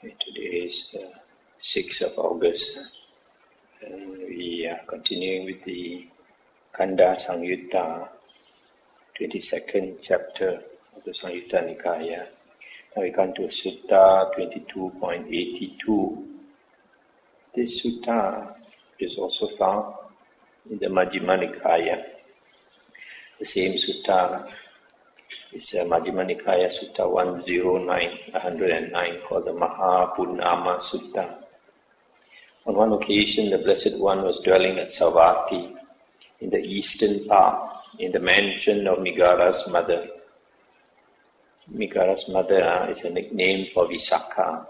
Today is the 6th of August. We are continuing with the Khandha Samyutta, 22nd chapter of the Samyutta Nikaya. Now we come to Sutta 22.82. This sutta is also found in the Majjhima Nikaya. The same sutta is Majjhima Nikaya Sutta 109, called the Mahapunama Sutta. On one occasion, the Blessed One was dwelling at Savatthi in the eastern part, in the mansion of Migara's mother. Migara's mother is a nickname for Visakha,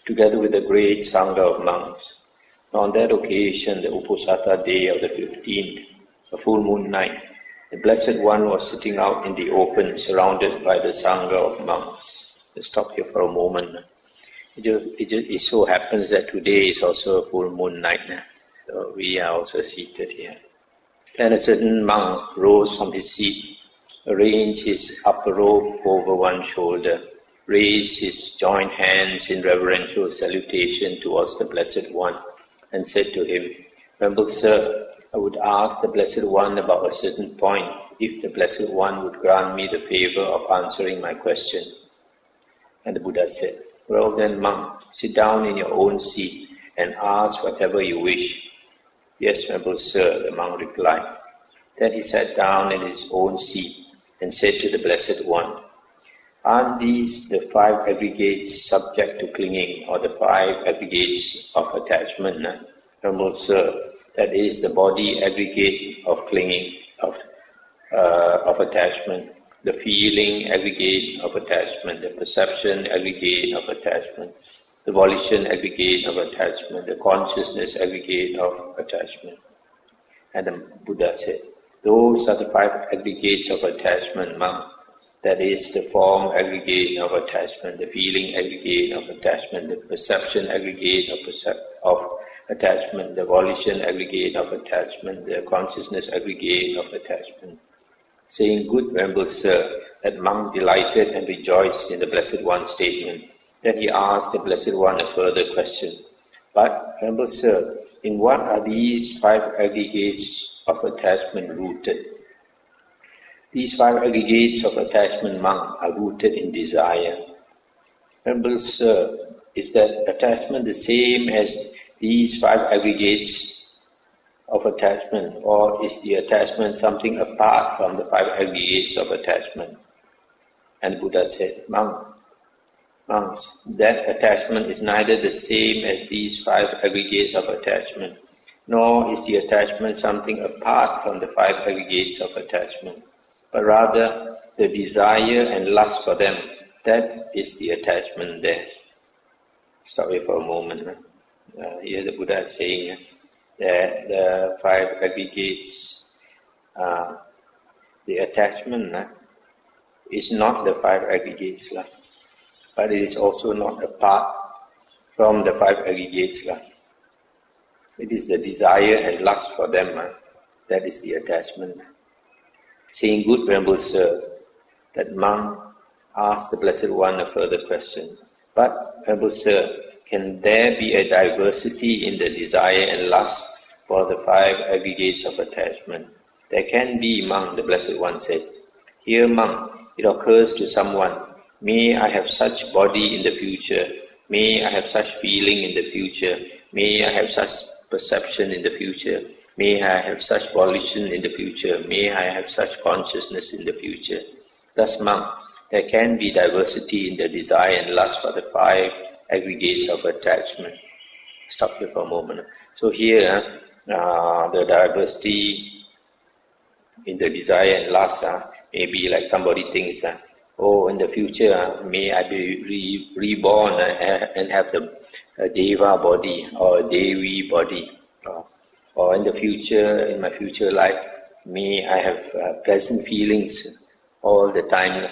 together with a great Sangha of monks. Now on that occasion, the Uposatha day of the 15th, a full moon night, the Blessed One was sitting out in the open, surrounded by the Sangha of monks. Let's stop here for a moment. It so happens that today is also a full moon night. So we are also seated here. Then a certain monk rose from his seat, arranged his upper robe over one shoulder, raised his joint hands in reverential salutation towards the Blessed One, and said to him, "Venerable Sir, I would ask the Blessed One about a certain point, if the Blessed One would grant me the favor of answering my question." And the Buddha said, "Well then, monk, sit down in your own seat and ask whatever you wish." "Yes, Venerable Sir," the monk replied. Then he sat down in his own seat and said to the Blessed One, "Aren't these the 5 aggregates subject to clinging, or the 5 aggregates of attachment?" "Venerable Sir, that is the body aggregate of clinging, of attachment, the feeling aggregate of attachment, the perception aggregate of attachment, the volition aggregate of attachment, the consciousness aggregate of attachment." And the Buddha said, "Those are the 5 aggregates of attachment, monk. That is the form aggregate of attachment, the feeling aggregate of attachment, the perception aggregate of attachment, the volition aggregate of attachment, the consciousness aggregate of attachment." Saying, "Good, Venerable Sir," that monk delighted and rejoiced in the Blessed One's statement. Then he asked the Blessed One a further question. "But, Venerable Sir, in what are these 5 aggregates of attachment rooted?" "These 5 aggregates of attachment, monk, are rooted in desire." "Venerable Sir, is that attachment the same as these 5 aggregates of attachment, or is the attachment something apart from the 5 aggregates of attachment?" And Buddha said, Monks, that attachment is neither the same as these 5 aggregates of attachment, nor is the attachment something apart from the 5 aggregates of attachment, but rather the desire and lust for them, that is the attachment there. Stop here for a moment. Here the Buddha is saying that the 5 aggregates, the attachment is not the 5 aggregates, but it is also not apart from the 5 aggregates. It is the desire and lust for them, that is the attachment. Saying, "Good, Venerable Sir," that monk asked the Blessed One a further question. "But, Venerable Sir, can there be a diversity in the desire and lust for the 5 aggregates of attachment?" "There can be, monk," the Blessed One said. "Here, monk, it occurs to someone, may I have such body in the future, may I have such feeling in the future, may I have such perception in the future, may I have such volition in the future, may I have such consciousness in the future." Thus, monk, there can be diversity in the desire and lust for the 5 aggregates of attachment. Stop here for a moment. So here, the diversity in the desire and lust may be like somebody thinks, in the future, may I be reborn and have the Deva body or Devi body. Or in the future, in my future life, may I have pleasant feelings all the time,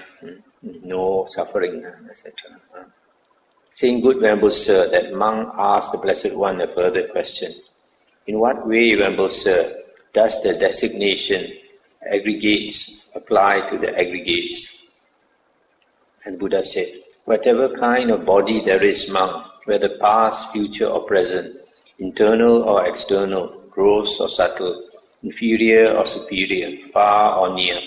no suffering, etc. Saying, "Good, Venerable Sir," that monk asked the Blessed One a further question. "In what way, Venerable Sir, does the designation aggregates apply to the aggregates?" And Buddha said, Whatever kind of body there is, monk, whether past, future or present, internal or external, gross or subtle, inferior or superior, far or near,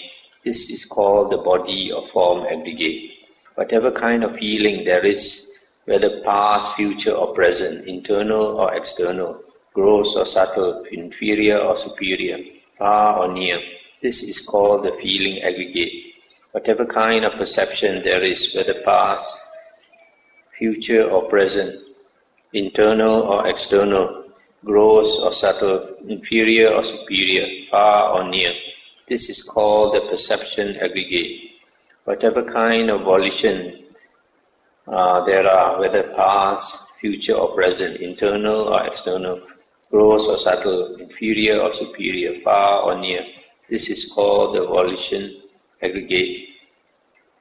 this is called the body or form aggregate. Whatever kind of feeling there is, whether past, future or present, internal or external, gross or subtle, inferior or superior, far or near, this is called the feeling aggregate. Whatever kind of perception there is, whether past, future or present, internal or external, gross or subtle, inferior or superior, far or near, this is called the perception aggregate. Whatever kind of volition there are, whether past, future or present, internal or external, gross or subtle, inferior or superior, far or near, this is called the volition aggregate.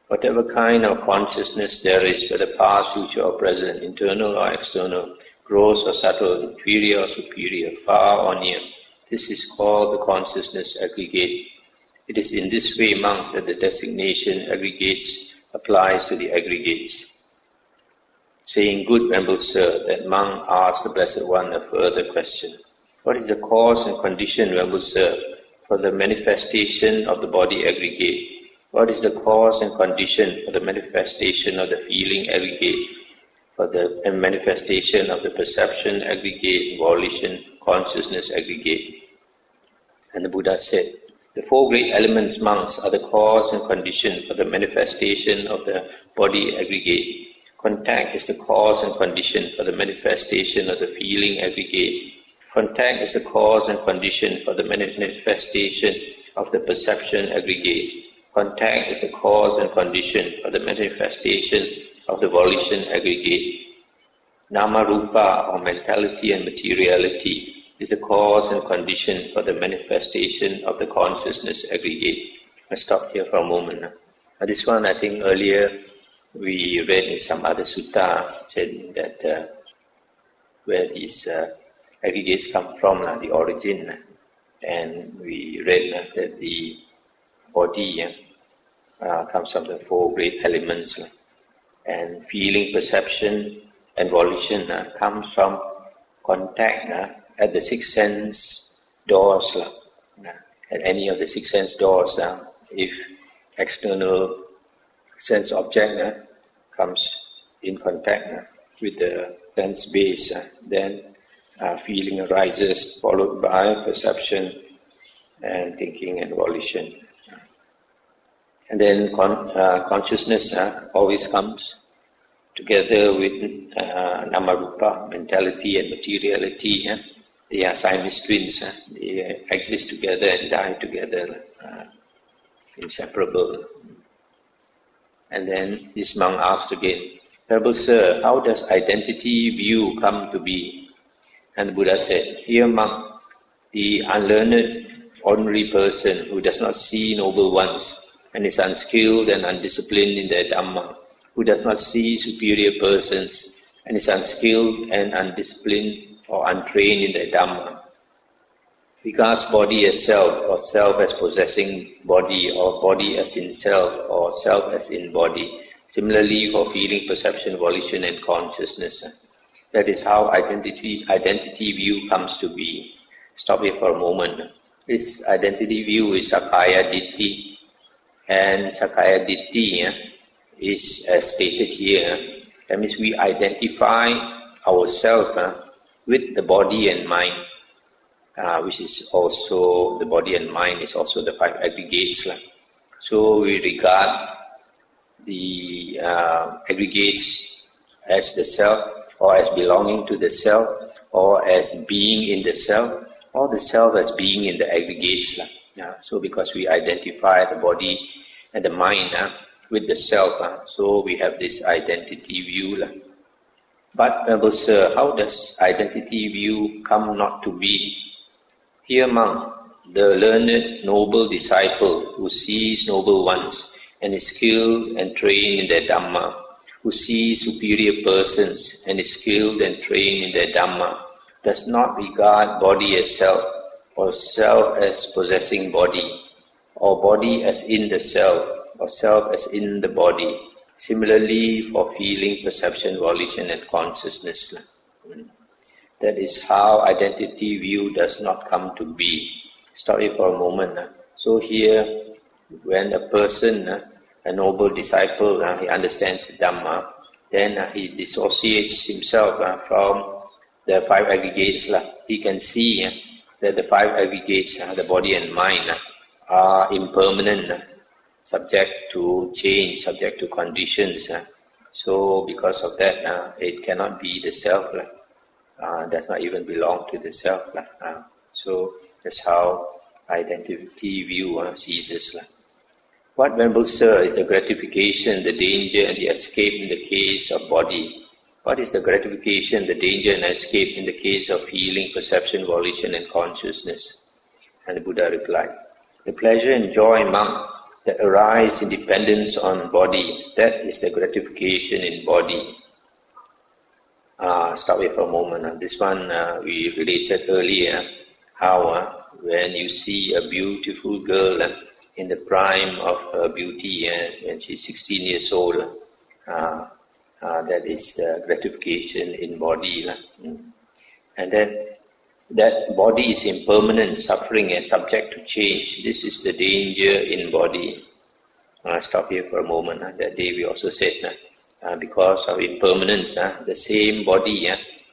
Whatever kind of consciousness there is, whether past, future or present, internal or external, gross or subtle, inferior or superior, far or near, this is called the consciousness aggregate. It is in this way, monk, that the designation aggregates applies to the aggregates. Saying, good Venerable Sir, that monk asked the Blessed One a further question. What is the cause and condition, Venerable Sir, for the manifestation of the body aggregate? What is the cause and condition for the manifestation of the feeling aggregate, for the manifestation of the perception aggregate, volition, consciousness aggregate? And the Buddha said, the four great elements, monks, are the cause and condition for the manifestation of the body aggregate. Contact is the cause and condition for the manifestation of the feeling aggregate. Contact is the cause and condition for the manifestation of the perception aggregate. Contact is the cause and condition for the manifestation of the volition aggregate. Nama rupa, or mentality and materiality, is the cause and condition for the manifestation of the consciousness aggregate. I stop here for a moment. This one, I think earlier we read in some other sutta, saying that where these aggregates come from, the origin, and we read that the body comes from the four great elements, and feeling, perception and volition comes from contact at the six sense doors, at any of the six sense doors. If external sense object comes in contact with the sense base, then feeling arises, followed by perception and thinking and volition. And then consciousness always comes together with Namarupa, mentality and materiality. They are Siamese twins. They exist together and die together, inseparable. And then this monk asked again, Venerable Sir, how does identity view come to be? And the Buddha said, here monk, the unlearned ordinary person who does not see noble ones and is unskilled and undisciplined in their Dhamma, who does not see superior persons and is unskilled and undisciplined or untrained in their Dhamma, regards body as self, or self as possessing body, or body as in self, or self as in body. Similarly for feeling, perception, volition and consciousness. That is how identity view comes to be. Stop here for a moment. This identity view is Sakaya Ditti, and Sakaya Ditti is as stated here. That means we identify ourselves with the body and mind, which is also, the body and mind is also the five aggregates. So we regard the aggregates as the self, or as belonging to the self, or as being in the self, or the self as being in the aggregates. So because we identify the body and the mind with the self, so we have this identity view. But, Venerable Sir, how does identity view come not to be? Here, monk, the learned noble disciple who sees noble ones and is skilled and trained in their Dhamma, who sees superior persons and is skilled and trained in their Dhamma, does not regard body as self, or self as possessing body, or body as in the self, or self as in the body. Similarly, for feeling, perception, volition and consciousness. That is how identity view does not come to be. Stop it for a moment. So here, when a person, a noble disciple, he understands the Dhamma, then he dissociates himself from the five aggregates. He can see that the five aggregates, the body and mind, are impermanent, subject to change, subject to conditions. So because of that, it cannot be the self. Does not even belong to the self. So that's how identity view ceases. What Venerable Sir is the gratification, the danger and the escape in the case of body? What is the gratification, the danger and escape in the case of feeling, perception, volition and consciousness? And the Buddha replied, the pleasure and joy, monk, that arise in dependence on body, that is the gratification in body. Stop here for a moment. This one we related earlier, how when you see a beautiful girl in the prime of her beauty, when she's 16 years old, that is gratification in body. And then that body is impermanent, suffering and subject to change. This is the danger in body. Stop here for a moment. That day we also said, because of impermanence, the same body,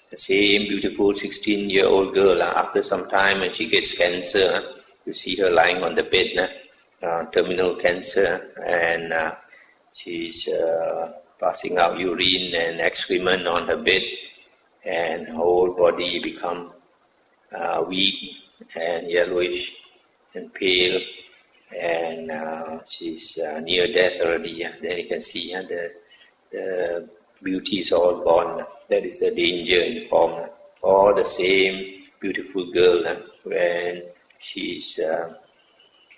the same beautiful 16-year-old girl, after some time when she gets cancer, you see her lying on the bed, terminal cancer, and she's passing out urine and excrement on her bed, and her whole body become weak and yellowish and pale, and she's near death already. Then you can see the beauty is all gone. That is the danger in form. Or the same beautiful girl, when she's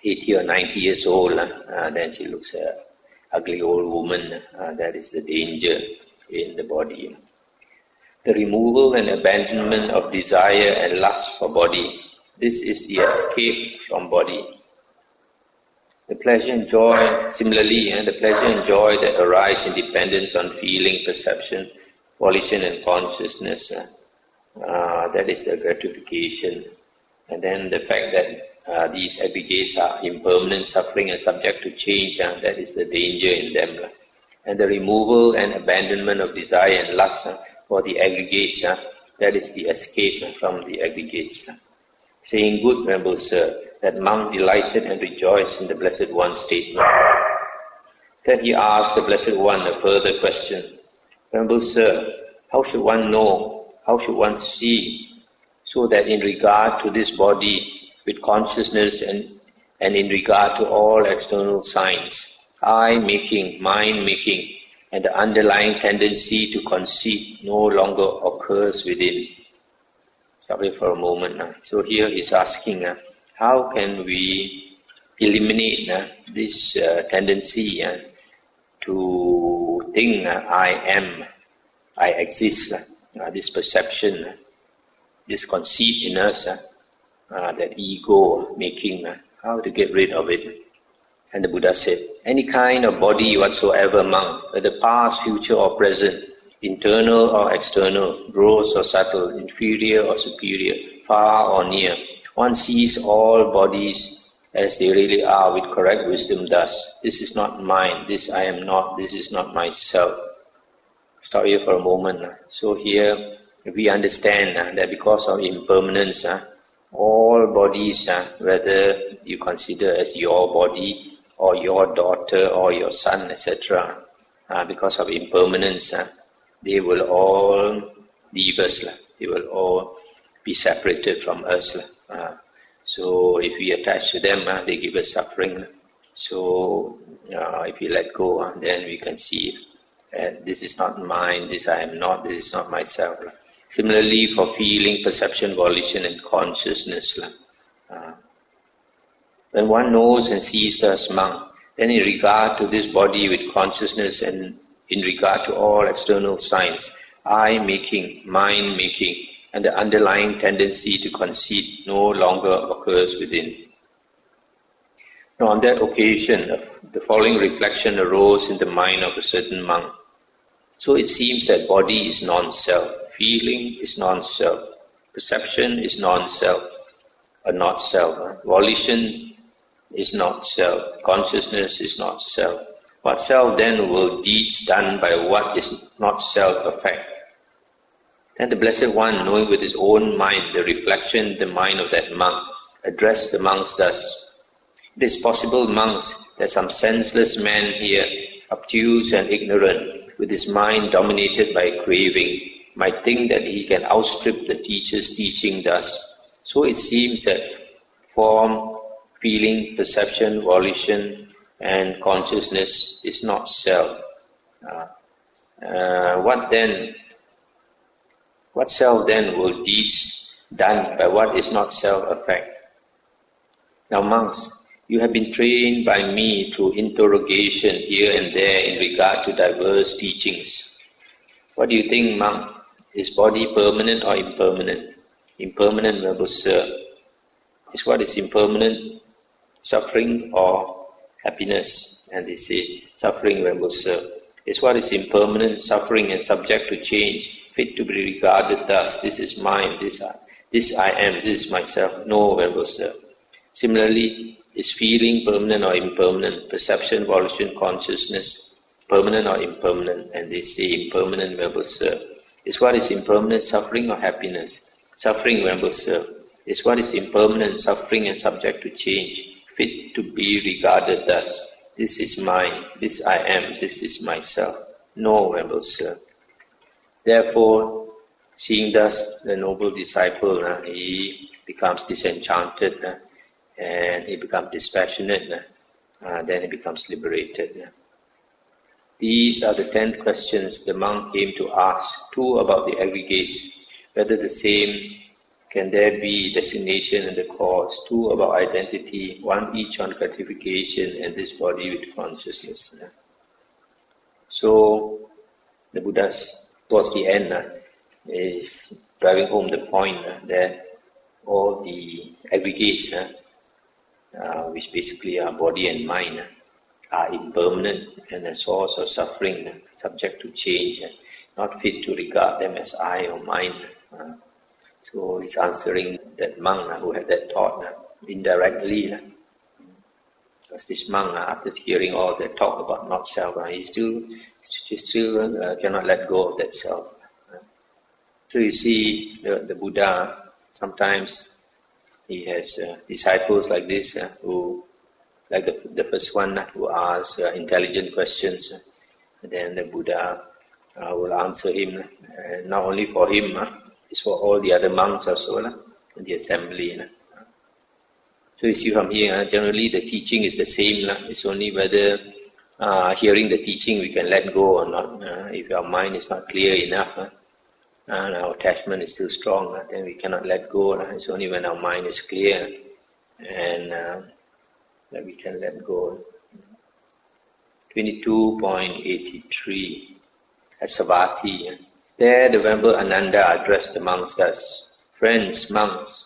80 or 90 years old, then she looks an ugly old woman. That is the danger in the body. The removal and abandonment of desire and lust for body. This is the escape from body. The pleasure and joy, similarly, the pleasure and joy that arise in dependence on feeling, perception, volition and consciousness, that is the gratification. And then the fact that these aggregates are impermanent, suffering and subject to change, that is the danger in them. And the removal and abandonment of desire and lust for the aggregates, that is the escape from the aggregates. Saying, good Venerable Sir, that monk delighted and rejoiced in the Blessed One's statement. Then he asked the Blessed One a further question. Venerable Sir, how should one know, how should one see, so that in regard to this body, with consciousness and in regard to all external signs, I-making, mind-making, and the underlying tendency to conceit no longer occurs within? Stop here for a moment. So here he's asking, how can we eliminate this tendency to think I am, I exist, this perception, this conceit in us, that ego making, how to get rid of it? And the Buddha said, any kind of body whatsoever, monk, whether past, future or present, internal or external, gross or subtle, inferior or superior, far or near, one sees all bodies as they really are with correct wisdom thus. This is not mine, this I am not, this is not myself. Stop here for a moment. So here we understand that because of impermanence, all bodies, whether you consider as your body or your daughter or your son, etc., because of impermanence, they will all leave us. They will all be separated from us. So if we attach to them, they give us suffering. So if we let go, then we can see this is not mine, this I am not, this is not myself. Similarly, for feeling, perception, volition and consciousness, when one knows and sees thus, monk, then in regard to this body with consciousness and in regard to all external signs, I-making, mind-making, and the underlying tendency to conceit no longer occurs within. Now on that occasion, the following reflection arose in the mind of a certain monk. So it seems that body is non-self, feeling is non-self, perception is non-self, or not self, volition is not self, consciousness is not self. What self then will deeds done by what is not self affect? Then the Blessed One, knowing with his own mind the reflection in the mind of that monk, addressed the monks thus: It is possible, monks, that some senseless man here, obtuse and ignorant, with his mind dominated by craving, might think that he can outstrip the teacher's teaching thus. So it seems that form, feeling, perception, volition, and consciousness is not self. What self then will deeds done by what is not self affect? Now monks, you have been trained by me through interrogation here and there in regard to diverse teachings. What do you think, monk? Is body permanent or impermanent? Impermanent, noble sir. Is what is impermanent suffering or happiness? And they say, suffering, noble sir. Is what is impermanent, suffering and subject to change, fit to be regarded thus: this is mine, this I am, this is myself? No, noble sir. Similarly, is feeling permanent or impermanent, perception, volition, consciousness permanent or impermanent? And they say impermanent, noble sir. Is what is impermanent suffering or happiness? Suffering, noble sir. Is what is impermanent, suffering and subject to change, fit to be regarded thus: this is mine, this I am, this is myself? No, noble sir. Therefore, seeing thus the noble disciple, he becomes disenchanted and he becomes dispassionate, then he becomes liberated. These are the 10 questions the monk came to ask, 2 about the aggregates, whether the same, can there be designation and the cause, 2 about identity, 1 each on gratification and this body with consciousness. So the Buddha's, towards the end, is driving home the point that all the aggregates, which basically are body and mind, are impermanent and a source of suffering, subject to change, not fit to regard them as I or mine. So he's answering that monk who had that thought indirectly. Because this monk, after hearing all that talk about not self, he still cannot let go of that self. So you see, the Buddha, sometimes he has disciples like this who, like the first one who asks intelligent questions, and then the Buddha will answer him, not only for him, it's for all the other monks also in the assembly. So you see from here, generally the teaching is the same. It's only whether hearing the teaching we can let go or not. If our mind is not clear enough, and our attachment is still strong, then we cannot let go. It's only when our mind is clear and that we can let go. 22.83 at Savatthi. There the Venerable Ananda addressed the monks thus: Friends, monks.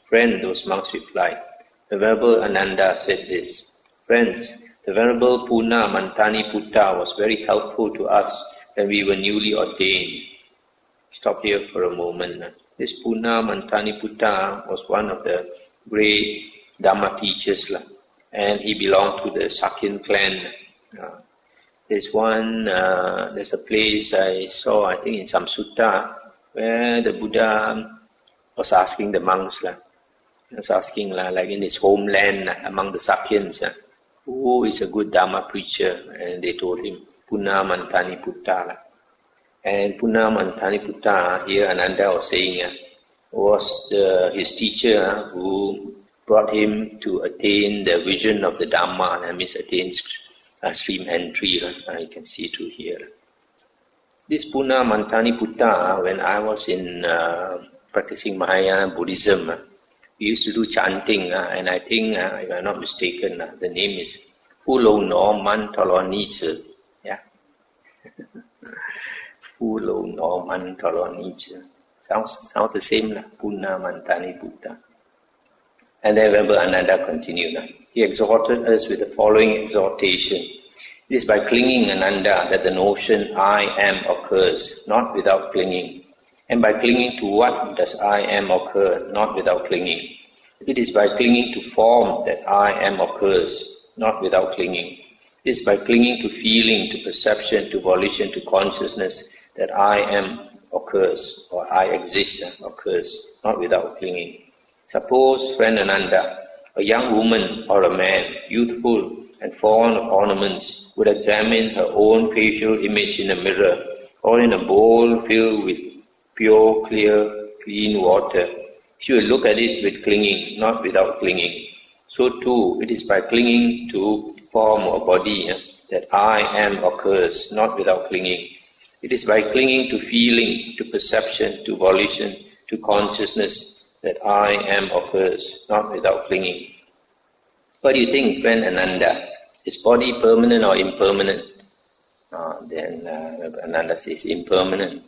Friend, those monks replied. The Venerable Ananda said this: Friends, the Venerable Puna Mantani Putta was very helpful to us when we were newly ordained. Stop here for a moment. This Puna Mantani Putta was one of the great Dhamma teachers, and he belonged to the Sakyan clan. There's a place I saw, I think in some sutta, where the Buddha was asking the monks, he was asking like in his homeland among the Sakyans, who is a good Dhamma preacher? And they told him, Puna Mantani Putta. And Puna Mantani Putta, here Ananda was saying, was his teacher who brought him to attain the vision of the Dhamma, that means attain stream entry. You can see through here. This Puna Mantani Putta, when I was in practicing Mahayana Buddhism, we used to do chanting, and I think, if I'm not mistaken, the name is Fulo No Man Toloni Che. Yeah. Fulo No Man Toloni Che. Sounds the same, Puna Mantani Putta. And then Venerable Ananda continued. He exhorted us with the following exhortation. It is by clinging, Ananda, that the notion I am occurs, not without clinging. And by clinging to what does I am occur, not without clinging. It is by clinging to form that I am occurs, not without clinging. It is by clinging to feeling, to perception, to volition, to consciousness that I am occurs, or I exist occurs, not without clinging. Suppose, friend Ananda, a young woman or a man, youthful and fond of ornaments, would examine her own facial image in a mirror or in a bowl filled with pure, clear, clean water. She will look at it with clinging, not without clinging. So too, it is by clinging to form or body that I am occurs, not without clinging. It is by clinging to feeling, to perception, to volition, to consciousness that I am occurs, not without clinging. What do you think, friend Ananda? Is body permanent or impermanent? Then Ananda says impermanent.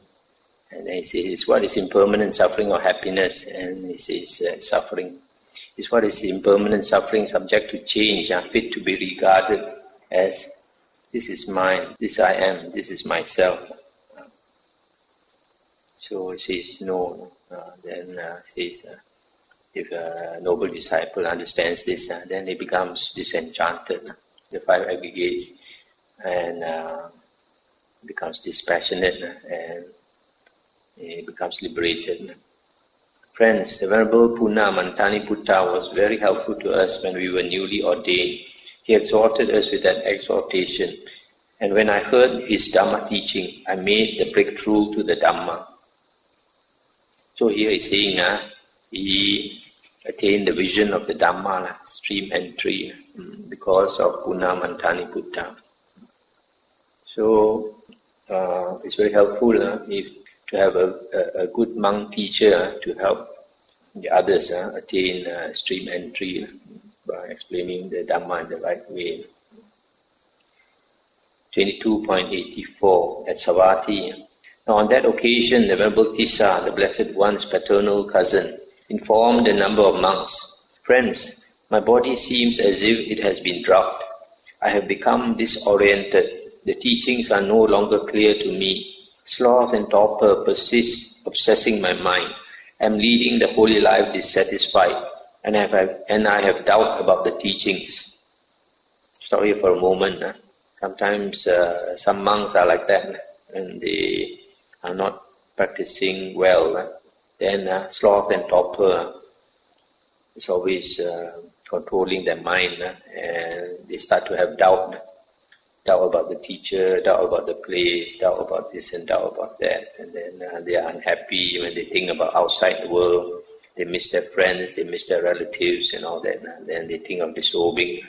And then he says, what is impermanent, suffering or happiness? And he says, suffering. Is what is impermanent, suffering, subject to change, fit to be regarded as this is mine, this I am, this is myself. So he says, no. Then says, if a noble disciple understands this, then he becomes disenchanted, the five aggregates, and becomes dispassionate, and he becomes liberated. Friends, the Venerable Puna Mantani Putta was very helpful to us when we were newly ordained. He exhorted us with that exhortation. And when I heard his Dhamma teaching, I made the breakthrough to the Dhamma. So here he's saying, he attained the vision of the Dhamma, stream entry, because of Puna Mantani Putta. So it's very helpful to have a good monk teacher to help the others attain stream entry by explaining the Dhamma in the right way. 22.84 at Savatthi. Now on that occasion, the Venerable Tissa, the Blessed One's paternal cousin, informed a number of monks, "Friends, my body seems as if it has been drugged. I have become disoriented. The teachings are no longer clear to me. Sloth and torpor persist, obsessing my mind. I am leading the holy life dissatisfied, and I have doubt about the teachings." Stop here for a moment. Sometimes some monks are like that, and they are not practicing well. Then sloth and torpor is always controlling their mind, and they start to have doubt about the teacher, doubt about the place, doubt about this and doubt about that. And then they are unhappy when they think about outside the world. They miss their friends, they miss their relatives and all that. And then they think of disobeying.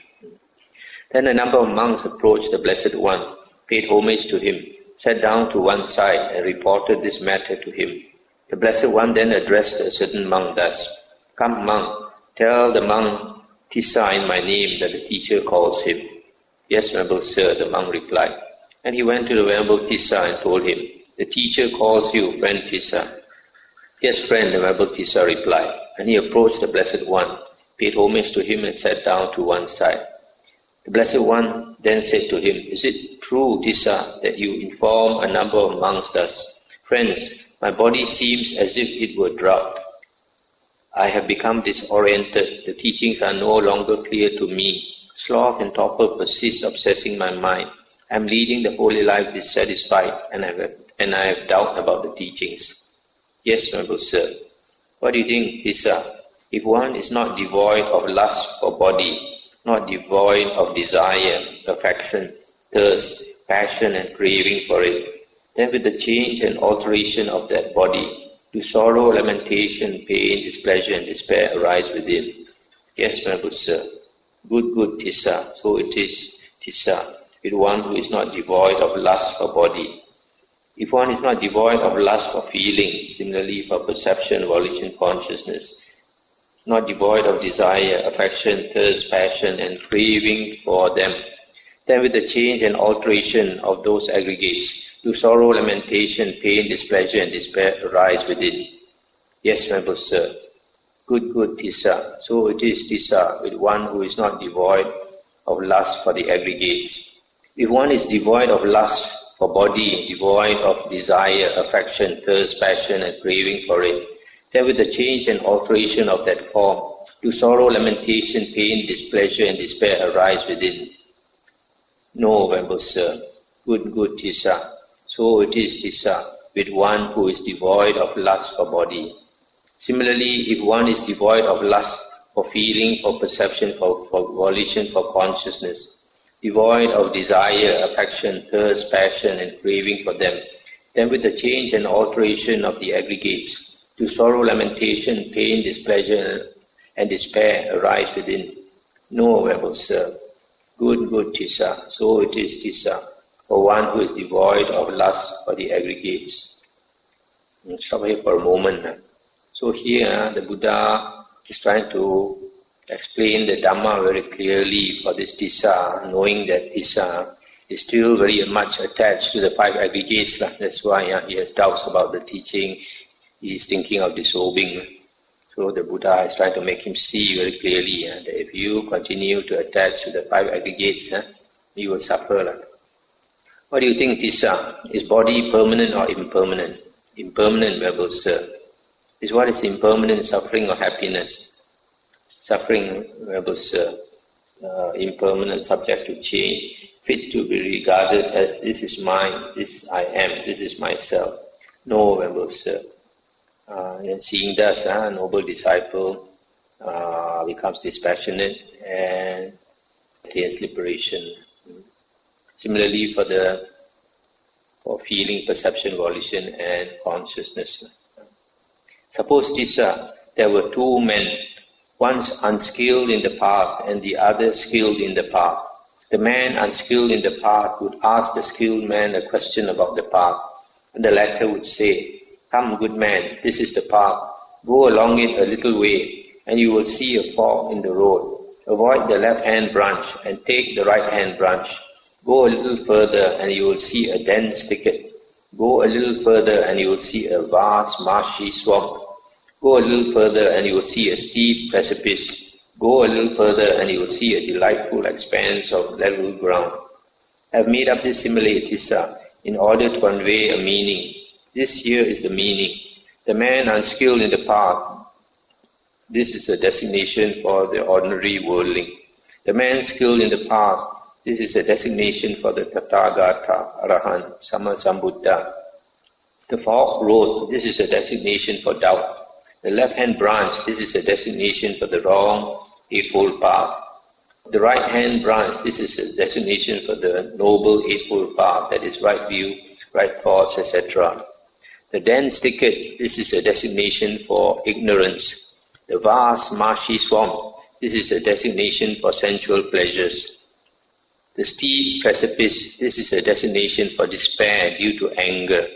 Then a number of monks approached the Blessed One, paid homage to him, sat down to one side and reported this matter to him. The Blessed One then addressed a certain monk thus, "Come, monk, tell the monk Tissa in my name that the teacher calls him." "Yes, Venerable Sir," the monk replied. And he went to the Venerable Tissa and told him, "The teacher calls you, friend Tissa." "Yes, friend," the Venerable Tissa replied. And he approached the Blessed One, paid homage to him and sat down to one side. The Blessed One then said to him, "Is it true, Tissa, that you inform a number of monks thus? Friends, my body seems as if it were drugged. I have become disoriented. The teachings are no longer clear to me. Sloth and torpor persist, obsessing my mind. I am leading the holy life dissatisfied, and I have doubt about the teachings." "Yes, Venerable Sir." "What do you think, Tissa? If one is not devoid of lust for body, not devoid of desire, affection, thirst, passion and craving for it, then with the change and alteration of that body, do sorrow, lamentation, pain, displeasure and despair arise within?" "Yes, Venerable Sir." Good, Tissa. So it is, Tissa, with one who is not devoid of lust for body. If one is not devoid of lust for feeling, similarly for perception, volition, consciousness, not devoid of desire, affection, thirst, passion, and craving for them, then with the change and alteration of those aggregates, do sorrow, lamentation, pain, displeasure, and despair arise within? "Yes, Venerable Sir." Good Tissa. So it is Tissa with one who is not devoid of lust for the aggregates. If one is devoid of lust for body, devoid of desire, affection, thirst, passion and craving for it, then with the change and alteration of that form, do sorrow, lamentation, pain, displeasure and despair arise within? No, Venerable Sir. Good Tissa. So it is Tissa with one who is devoid of lust for body. Similarly, if one is devoid of lust for feeling, for perception, for volition, for consciousness, devoid of desire, affection, thirst, passion and craving for them, then with the change and alteration of the aggregates, do sorrow, lamentation, pain, displeasure and despair arise within? No, Venerable Sir. Good Tissa. So it is Tissa for one who is devoid of lust for the aggregates. Stop here for a moment. So here the Buddha is trying to explain the Dhamma very clearly for this Tissa, knowing that Tissa is still very much attached to the five aggregates. That's why he has doubts about the teaching. He is thinking of disobeying. So the Buddha is trying to make him see very clearly that if you continue to attach to the five aggregates, you will suffer. What do you think, Tissa? Is body permanent or impermanent? Impermanent, Venerable Sir. Is what is impermanent, suffering or happiness? Suffering, Venerable Sir. Impermanent, subject to change, fit to be regarded as this is mine, this I am, this is myself. No, Venerable Sir. And seeing thus, a noble disciple becomes dispassionate and attains liberation. Similarly, for feeling, perception, volition, and consciousness. Suppose Tissa, there were two men, one unskilled in the path and the other skilled in the path. The man unskilled in the path would ask the skilled man a question about the path, and the latter would say, "Come, good man, this is the path. Go along it a little way, and you will see a fork in the road. Avoid the left-hand branch and take the right-hand branch. Go a little further, and you will see a dense thicket. Go a little further, and you will see a vast, marshy swamp. Go a little further, and you will see a steep precipice. Go a little further, and you will see a delightful expanse of level ground." I have made up this simile, Tissa, in order to convey a meaning. This here is the meaning. The man unskilled in the path, this is a designation for the ordinary worldling. The man skilled in the path, this is a designation for the Tathagata, Arahant, Sammasambuddha. The forked road, this is a designation for doubt. The left-hand branch, this is a designation for the wrong, eightfold path. The right-hand branch, this is a designation for the noble eightfold path, that is right view, right thoughts, etc. The dense thicket, this is a designation for ignorance. The vast marshy swamp, this is a designation for sensual pleasures. The steep precipice, this is a designation for despair due to anger.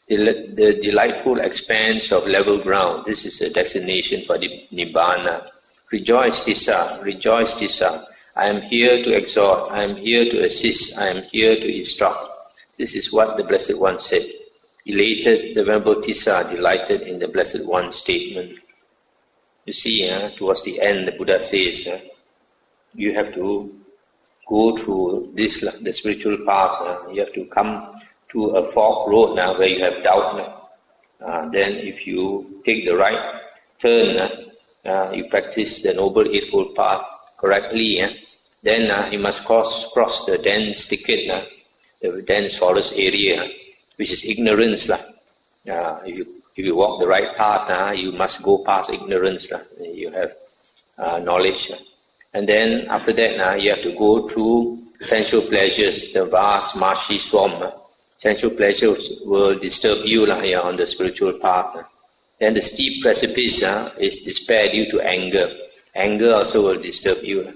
The delightful expanse of level ground, this is a designation for Nibbana. Rejoice, Tissa. I am here to exhort, I am here to assist, I am here to instruct. This is what the Blessed One said. Elated, the Venerable Tissa delighted in the Blessed One's statement. You see, towards the end, the Buddha says, you have to go through this, the spiritual path. You have to come to a fork road now where you have doubt. Then if you take the right turn, you practice the Noble Eightfold Path correctly, then you must cross the dense thicket, the dense forest area, which is ignorance. If you walk the right path, you must go past ignorance. You have knowledge. And then after that, you have to go through sensual pleasures, the vast marshy swamp. Sensual pleasures will disturb you on the spiritual path. Then the steep precipice is despair due to anger. Anger also will disturb you.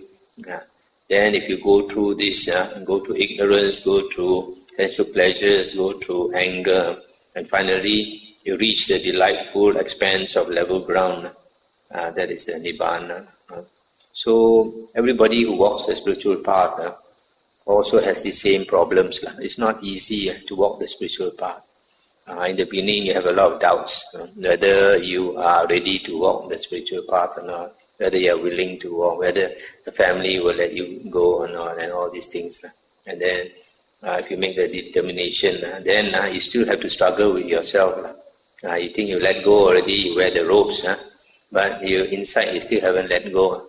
Then if you go through this, go to ignorance, go through sensual pleasures, go through anger, and finally you reach the delightful expanse of level ground. That is the Nibbana. So everybody who walks the spiritual path also has the same problems. It's not easy to walk the spiritual path. In the beginning, you have a lot of doubts, whether you are ready to walk the spiritual path or not, whether you are willing to walk, whether the family will let you go or not, and all these things. And then, if you make the determination, then you still have to struggle with yourself. You think you let go already, you wear the robes, but you inside you still haven't let go.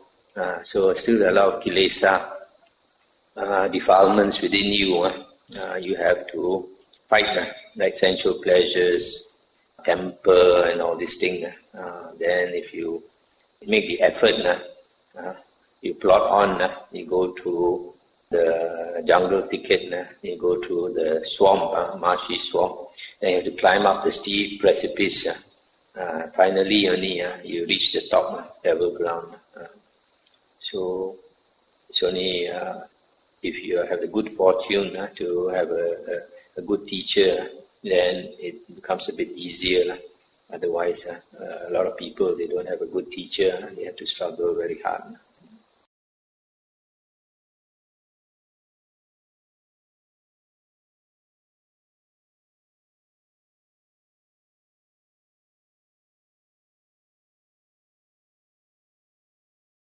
So still a lot of kilesa, defilements within you. You have to fight, like sensual pleasures, temper, and all these things. Then if you make the effort, you plot on, you go to the jungle thicket, you go to the swamp, marshy swamp, then you have to climb up the steep precipice. Finally only you reach the top, level ground. So it's only if you have the good fortune to have a good teacher, then it becomes a bit easier. Otherwise, a lot of people, they don't have a good teacher, they have to struggle very hard.